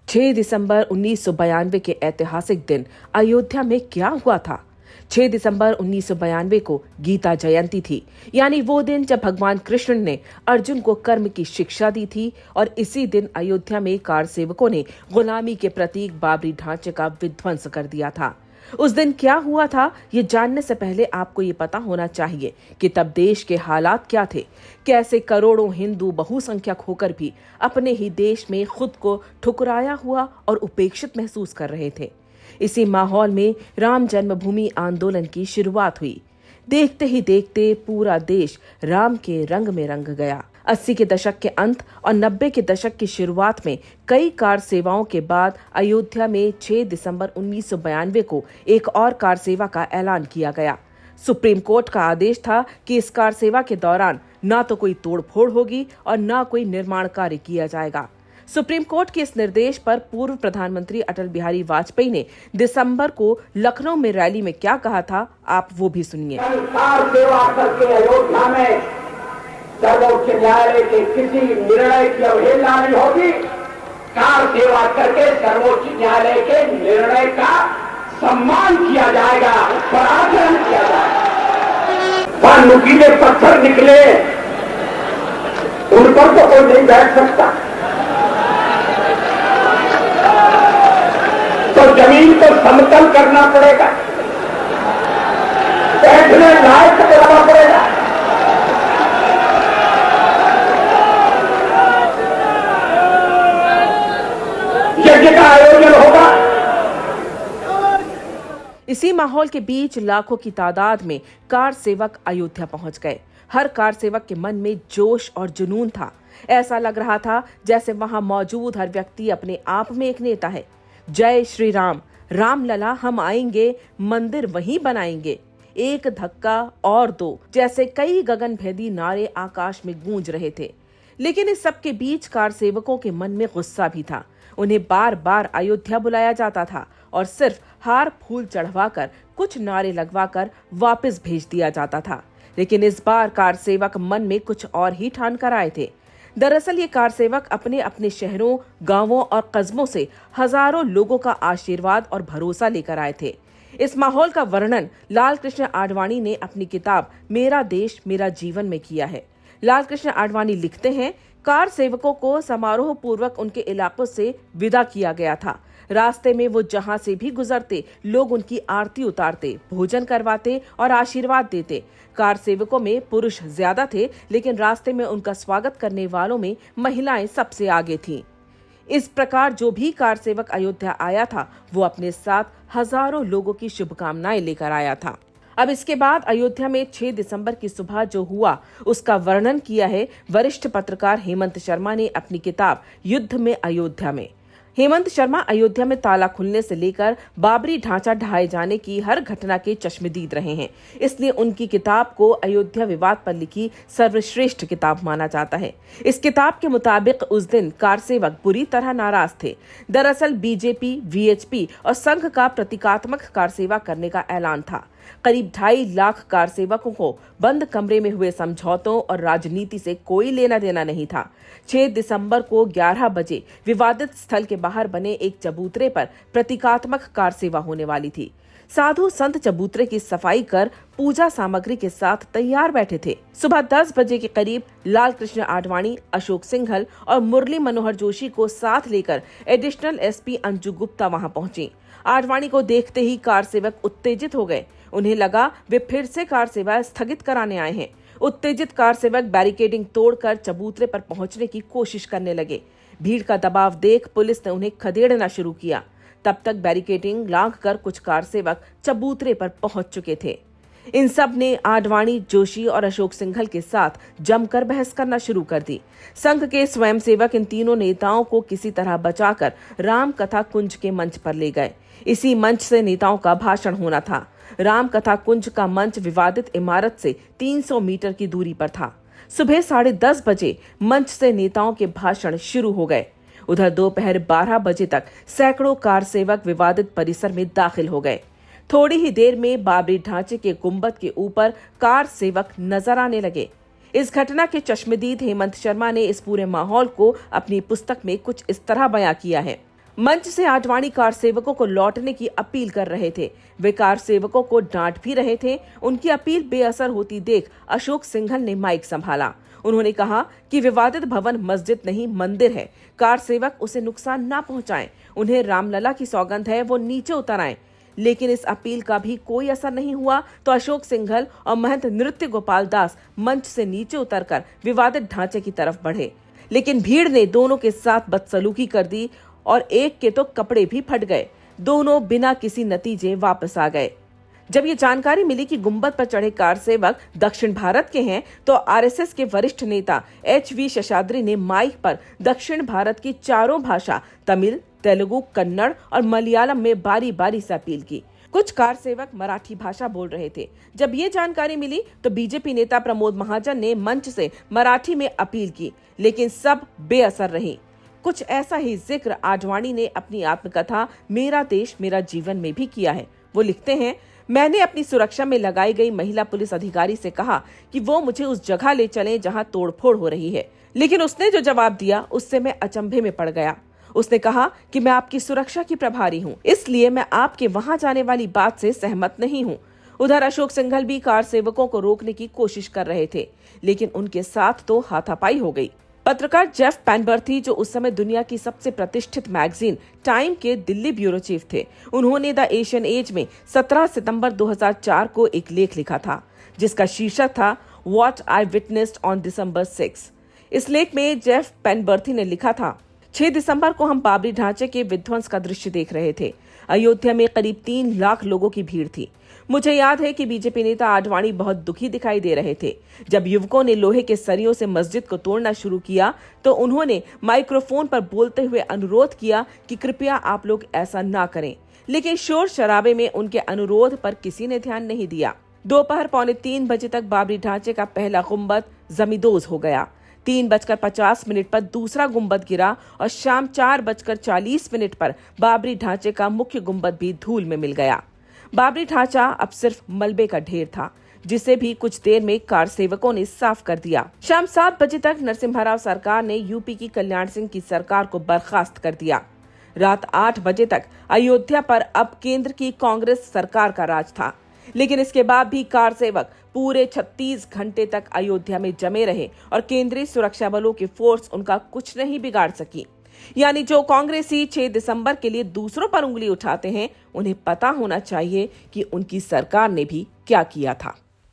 6 दिसंबर 1992 के ऐतिहासिक दिन अयोध्या में क्या हुआ था। 6 दिसंबर 1992 को गीता जयंती थी, यानी वो दिन जब भगवान कृष्ण ने अर्जुन को कर्म की शिक्षा दी थी। और इसी दिन अयोध्या में कार सेवकों ने गुलामी के प्रतीक बाबरी ढांचे का विध्वंस कर दिया था। उस दिन क्या हुआ था, ये जानने से पहले आपको ये पता होना चाहिए कि तब देश के हालात क्या थे। कैसे करोड़ों हिंदू बहुसंख्यक होकर भी अपने ही देश में खुद को ठुकराया हुआ और उपेक्षित महसूस कर रहे थे। इसी माहौल में राम जन्मभूमि आंदोलन की शुरुआत हुई। देखते ही देखते पूरा देश राम के रंग में रंग गया। 80 के दशक के अंत और 90 के दशक की शुरुआत में कई कार सेवाओं के बाद अयोध्या में 6 दिसंबर 1992 को एक और कार सेवा का ऐलान किया गया। सुप्रीम कोर्ट का आदेश था कि इस कार सेवा के दौरान ना तो कोई तोड़फोड़ होगी और ना कोई निर्माण कार्य किया जाएगा। सुप्रीम कोर्ट के इस निर्देश पर पूर्व प्रधानमंत्री अटल बिहारी वाजपेयी ने दिसंबर को लखनऊ में रैली में क्या कहा था, आप वो भी सुनिए। कार सेवा करके अयोध्या में सर्वोच्च न्यायालय के किसी निर्णय की अवहेलना नहीं होगी। कार सेवा करके सर्वोच्च न्यायालय के निर्णय का सम्मान किया जाएगा, उस पर आचरण किया जाएगा। पर नुकीले पत्थर निकले, उन पर तो कोई नहीं बैठ सकता। तो जमीन को समतल करना पड़ेगा, बैठने लायक बनाना पड़ेगा। यज्ञ का आयोजन होगा। इसी माहौल के बीच लाखों की तादाद में कार सेवक अयोध्या पहुंच गए। हर कार सेवक के मन में जोश और जुनून था। ऐसा लग रहा था जैसे वहां मौजूद हर व्यक्ति अपने आप में एक नेता है। जय श्री राम, राम लला हम आएंगे, मंदिर वहीं बनाएंगे, एक धक्का और दो जैसे कई गगनभेदी नारे आकाश में गूंज रहे थे। लेकिन इस सब के बीच कार सेवकों के मन में गुस्सा भी था। उन्हें बार बार अयोध्या बुलाया जाता था और सिर्फ हार फूल चढ़वाकर कुछ नारे लगवाकर वापस भेज दिया जाता था। लेकिन इस बार कार सेवक मन में कुछ और ही ठान कर आए थे। दरअसल ये कार सेवक अपने अपने शहरों, गांवों और कस्बों से हजारों लोगों का आशीर्वाद और भरोसा लेकर आए थे। इस माहौल का वर्णन लाल कृष्ण आडवाणी ने अपनी किताब मेरा देश मेरा जीवन में किया है। लाल कृष्ण आडवाणी लिखते हैं, कार सेवकों को समारोह पूर्वक उनके इलाकों से विदा किया गया था। रास्ते में वो जहां से भी गुजरते लोग उनकी आरती उतारते, भोजन करवाते और आशीर्वाद देते। कार सेवकों में पुरुष ज्यादा थे, लेकिन रास्ते में उनका स्वागत करने वालों में महिलाएं सबसे आगे थीं। इस प्रकार जो भी कार सेवक अयोध्या आया था वो अपने साथ हजारों लोगों की शुभकामनाएं लेकर आया था। अब इसके बाद अयोध्या में 6 दिसंबर की सुबह जो हुआ उसका वर्णन किया है वरिष्ठ पत्रकार हेमंत शर्मा ने अपनी किताब युद्ध में अयोध्या में। हेमंत शर्मा अयोध्या में ताला खुलने से लेकर बाबरी ढांचा ढहाए जाने की हर घटना के चश्मदीद रहे हैं। इसलिए उनकी किताब को अयोध्या विवाद पर लिखी सर्वश्रेष्ठ किताब माना जाता है। इस किताब के मुताबिक उस दिन कार सेवक बुरी तरह नाराज थे। दरअसल बीजेपी, वीएचपी और संघ का प्रतीकात्मक कार सेवा करने का ऐलान था। करीब 2.5 लाख कार सेवकों को बंद कमरे में हुए समझौतों और राजनीति से कोई लेना देना नहीं था। 6 दिसंबर को 11 बजे विवादित स्थल के बाहर बने एक चबूतरे पर प्रतीकात्मक कार सेवा होने वाली थी। साधु संत चबूतरे की सफाई कर पूजा सामग्री के साथ तैयार बैठे थे। सुबह 10 बजे के करीब लाल कृष्ण आडवाणी, अशोक सिंघल और मुरली मनोहर जोशी को साथ लेकर एडिशनल एसपी अंजू गुप्ता वहां पहुंची। आडवाणी को देखते ही कार सेवक उत्तेजित हो गए। उन्हें लगा वे फिर से कार सेवा स्थगित कराने आए हैं। उत्तेजित कार सेवक बैरिकेडिंग तोड़कर चबूतरे पर पहुंचने की कोशिश करने लगे। भीड़ का दबाव देख पुलिस ने उन्हें खदेड़ना शुरू किया। तब तक बैरिकेडिंग लांघकर कुछ कार सेवक चबूतरे पर पहुंच चुके थे। इन सब ने आडवाणी, जोशी और अशोक सिंघल के साथ जमकर बहस करना शुरू कर दी। संघ के स्वयंसेवक इन तीनों नेताओं को किसी तरह बचाकर राम कथा कुंज के मंच पर ले गए। इसी मंच से नेताओं का भाषण होना था। राम कथा कुंज का मंच विवादित इमारत से 300 मीटर की दूरी पर था। सुबह 10:30 बजे मंच से नेताओं के भाषण शुरू हो गए। उधर दोपहर 12 बजे तक सैकड़ों कार सेवक विवादित परिसर में दाखिल हो गए। थोड़ी ही देर में बाबरी ढांचे के गुंबद के ऊपर कार सेवक नजर आने लगे। इस घटना के चश्मदीद हेमंत शर्मा ने इस पूरे माहौल को अपनी पुस्तक में कुछ इस तरह बयां किया है। मंच से आडवाणी कार सेवकों को लौटने की अपील कर रहे थे। वे कार सेवकों को डांट भी रहे थे। उनकी अपील बेअसर होती देख अशोक सिंघल ने माइक संभाला। उन्होंने कहा कि विवादित भवन मस्जिद नहीं मंदिर है, कार सेवक उसे नुकसान ना पहुंचाएं। उन्हें रामलला की सौगंध है, वो नीचे उतर आएं। लेकिन इस अपील का भी कोई असर नहीं हुआ तो अशोक सिंघल और महंत नृत्य गोपाल दास मंच से नीचे उतरकर विवादित ढांचे की तरफ बढ़े। लेकिन भीड़ ने दोनों के साथ बदसलूकी कर दी और एक के तो कपड़े भी फट गए। दोनों बिना किसी नतीजे वापस आ गए। जब ये जानकारी मिली कि गुंबद पर चढ़े कार सेवक दक्षिण भारत के हैं, तो आरएसएस के वरिष्ठ नेता HV शेषाद्री ने माइक पर दक्षिण भारत की चारों भाषा तमिल, तेलुगु, कन्नड़ और मलयालम में बारी बारी से अपील की। कुछ कार सेवक मराठी भाषा बोल रहे थे। जब ये जानकारी मिली तो बीजेपी नेता प्रमोद महाजन ने मंच से मराठी में अपील की, लेकिन सब बेअसर रही। कुछ ऐसा ही जिक्र आडवाणी ने अपनी आत्मकथा मेरा देश मेरा जीवन में भी किया है। वो लिखते हैं, मैंने अपनी सुरक्षा में लगाई गई महिला पुलिस अधिकारी से कहा कि वो मुझे उस जगह ले चलें जहां तोड़फोड़ हो रही है, लेकिन उसने जो जवाब दिया उससे मैं अचंभे में पड़ गया। उसने कहा कि मैं आपकी सुरक्षा की प्रभारी हूं, इसलिए मैं आपके वहां जाने वाली बात से सहमत नहीं हूं। उधर अशोक सिंघल भी कार सेवकों को रोकने की कोशिश कर रहे थे, लेकिन उनके साथ तो हाथापाई हो गई। पत्रकार जेफ पेनबर्थी, जो उस समय दुनिया की सबसे प्रतिष्ठित मैगजीन टाइम के दिल्ली ब्यूरो चीफ थे, उन्होंने द एशियन एज में 17 सितंबर 2004 को एक लेख लिखा था जिसका शीर्षक था what I witnessed on December 6। इस लेख में जेफ पेनबर्थी ने लिखा था, 6 दिसंबर को हम बाबरी ढांचे के विध्वंस का दृश्य देख रहे थे। अयोध्या में करीब 3 लाख लोगों की भीड़ थी। मुझे याद है कि बीजेपी नेता आडवाणी बहुत दुखी दिखाई दे रहे थे। जब युवकों ने लोहे के सरियों से मस्जिद को तोड़ना शुरू किया तो उन्होंने माइक्रोफोन पर बोलते हुए अनुरोध किया कि कृपया आप लोग ऐसा ना करें, लेकिन शोर शराबे में उनके अनुरोध पर किसी ने ध्यान नहीं दिया। दोपहर 2:45 बजे तक बाबरी ढांचे का पहला गुंबद जमींदोज हो गया। 3:50 पर दूसरा गुंबद गिरा और शाम 4:40 पर बाबरी ढांचे का मुख्य गुंबद भी धूल में मिल गया। बाबरी ढांचा अब सिर्फ मलबे का ढेर था, जिसे भी कुछ देर में कार सेवकों ने साफ कर दिया। शाम 7 बजे तक नरसिम्हा राव सरकार ने यूपी की कल्याण सिंह की सरकार को बर्खास्त कर दिया। रात 8 बजे तक अयोध्या पर अब केंद्र की कांग्रेस सरकार का राज था, लेकिन इसके बाद भी कार सेवक पूरे 36 घंटे तक अयोध्या में जमे रहे और केंद्रीय सुरक्षा बलों की फोर्स उनका कुछ नहीं बिगाड़ सकी। यानी जो कांग्रेसी 6 दिसंबर के लिए दूसरों पर उंगली उठाते हैं, उन्हें पता होना चाहिए कि उनकी सरकार ने भी क्या किया था।